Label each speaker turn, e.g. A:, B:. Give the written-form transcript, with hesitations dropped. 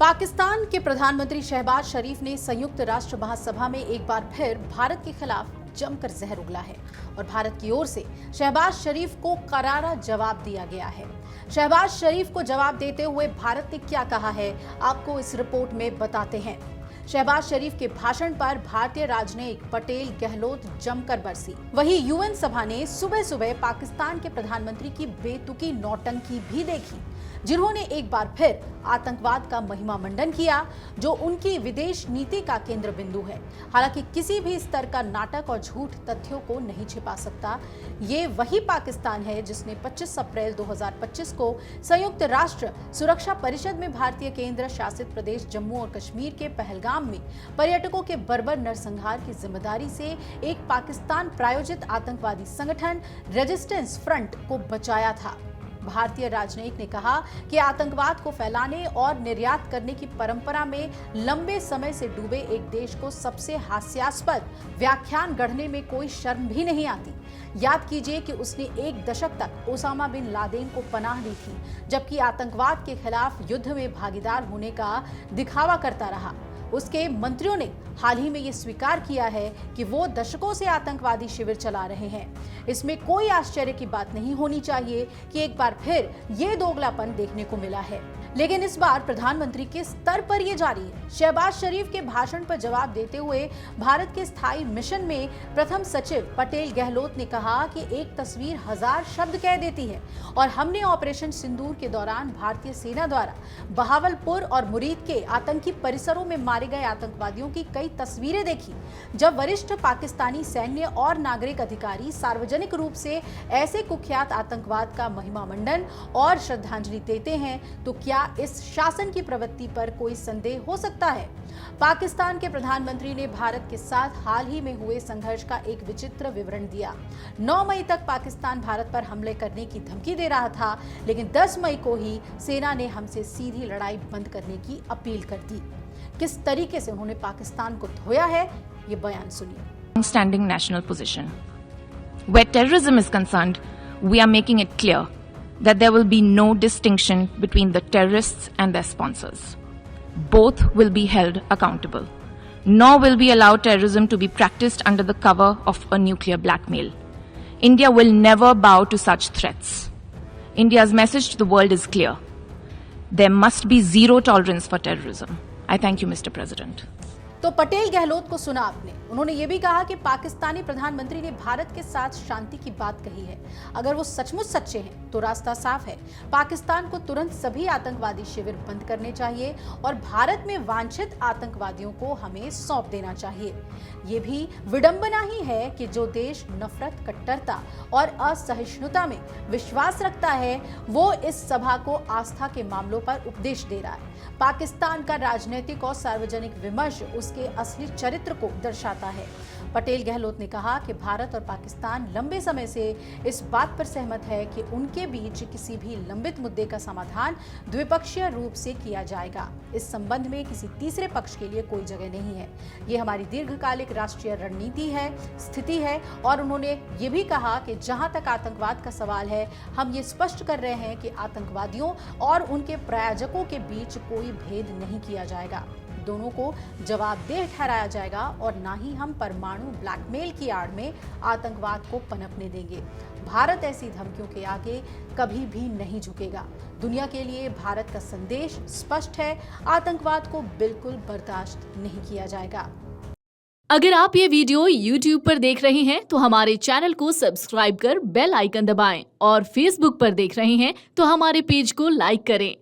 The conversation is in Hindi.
A: पाकिस्तान के प्रधानमंत्री शहबाज शरीफ ने संयुक्त राष्ट्र महासभा में एक बार फिर भारत के खिलाफ जमकर जहर उगला है और भारत की ओर से शहबाज शरीफ को करारा जवाब दिया गया है। शहबाज शरीफ को जवाब देते हुए भारत ने क्या कहा है, आपको इस रिपोर्ट में बताते हैं। शहबाज शरीफ के भाषण पर भारतीय राजनयिक पटेल गहलोत जमकर बरसी। वहीं यूएन सभा ने सुबह सुबह पाकिस्तान के प्रधानमंत्री की बेतुकी नौटंकी भी देखी, जिन्होंने एक बार फिर आतंकवाद का महिमा मंडन किया, जो उनकी विदेश नीति का केंद्र बिंदु है। हालांकि किसी भी स्तर का नाटक और झूठ तथ्यों को नहीं छिपा सकता। ये वही पाकिस्तान है जिसने 25 अप्रैल 2025 को संयुक्त राष्ट्र सुरक्षा परिषद में भारतीय केंद्र शासित प्रदेश जम्मू और कश्मीर के पहलगाम में पर्यटकों के बर्बर नरसंहार की जिम्मेदारी से एक पाकिस्तान प्रायोजित आतंकवादी संगठन रेजिस्टेंस फ्रंट को बचाया था। भारतीय राजनयिक ने कहा कि आतंकवाद को फैलाने और निर्यात करने की परंपरा में लंबे समय से डूबे एक देश को सबसे हास्यास्पद व्याख्यान गढ़ने में कोई शर्म भी नहीं आती। याद कीजिए कि उसने एक दशक तक ओसामा बिन लादेन को पनाह दी थी, जबकि आतंकवाद के खिलाफ युद्ध में भागीदार होने का दिखावा करता रहा। उसके मंत्रियों ने हाल ही में ये स्वीकार किया है कि वो दशकों से आतंकवादी शिविर चला रहे हैं। इसमें कोई आश्चर्य की बात नहीं होनी चाहिए कि एक बार फिर ये दोगलापन देखने को मिला है, लेकिन इस बार प्रधानमंत्री के स्तर पर ये जारी है। शहबाज शरीफ के भाषण पर जवाब देते हुए भारत के स्थायी मिशन में प्रथम सचिव पटेल गहलोत ने कहा कि एक तस्वीर हजार शब्द कह देती है और हमने ऑपरेशन सिंदूर के दौरान भारतीय सेना द्वारा बहावलपुर और मुरीद के आतंकी परिसरों में मारे गए आतंकवादियों की कई तस्वीरें देखी। जब वरिष्ठ पाकिस्तानी सैन्य और नागरिक अधिकारी सार्वजनिक रूप से ऐसे कुख्यात आतंकवाद का महिमा मंडन और श्रद्धांजलि देते हैं, तो क्या इस शासन की प्रवृत्ति पर कोई संदेह हो सकता है? पाकिस्तान के प्रधानमंत्री ने भारत के साथ हाल ही में हुए संघर्ष का एक विचित्र विवरण दिया। 9 मई तक पाकिस्तान भारत पर हमले करने की धमकी दे रहा था, लेकिन 10 मई को ही सेना ने हमसे सीधी लड़ाई बंद करने की अपील कर दी। किस तरीके से उन्होंने पाकिस्तान को धोया है, ये बयान सुनिए।
B: Standing national position. Where terrorism is concerned, we are making it clear that there will be no distinction between the terrorists and their sponsors. Both will be held accountable. Nor will we allow terrorism to be practiced under the cover of a nuclear blackmail. India will never bow to such threats. India's message to the world is clear. There must be zero tolerance for terrorism. I thank you, Mr. President.
A: तो पटेल गहलोत को सुना आपने। उन्होंने ये भी कहा कि पाकिस्तानी प्रधानमंत्री ने भारत के साथ शांति की बात कही है। अगर वो सचमुच सच्चे हैं तो रास्ता साफ है। पाकिस्तान को तुरंत सभी आतंकवादी शिविर बंद करने चाहिए और भारत में वांछित आतंकवादियों को हमें सौंप देना चाहिए। ये भी विडंबना ही है कि जो देश नफरत, कट्टरता और असहिष्णुता में विश्वास रखता है, वो इस सभा को आस्था के मामलों पर उपदेश दे रहा है। पाकिस्तान का राजनीतिक और सार्वजनिक विमर्श उसके असली चरित्र को दर्शाता है। पटेल गहलोत ने कहा कि भारत और पाकिस्तान लंबे समय से इस बात पर सहमत है कि उनके बीच किसी भी लंबित मुद्दे का समाधान द्विपक्षीय रूप से किया जाएगा। इस संबंध में किसी तीसरे पक्ष के लिए कोई जगह नहीं है। ये हमारी दीर्घकालिक राष्ट्रीय रणनीति है, स्थिति है। और उन्होंने ये भी कहा कि जहां तक आतंकवाद का सवाल है, हम ये स्पष्ट कर रहे हैं कि आतंकवादियों और उनके प्रायोजकों के बीच कोई भेद नहीं किया जाएगा। दोनों को जवाबदेह ठहराया जाएगा और ना ही हम परमाणु ब्लैकमेल की आड़ में आतंकवाद को पनपने देंगे। भारत ऐसी धमकियों के आगे कभी भी नहीं झुकेगा। दुनिया के लिए भारत का संदेश स्पष्ट है, आतंकवाद को बिल्कुल बर्दाश्त नहीं किया जाएगा।
C: अगर आप ये वीडियो YouTube पर देख रहे हैं तो हमारे चैनल को सब्सक्राइब कर बेल आइकन दबाएं और Facebook पर देख रहे हैं तो हमारे पेज को लाइक करें।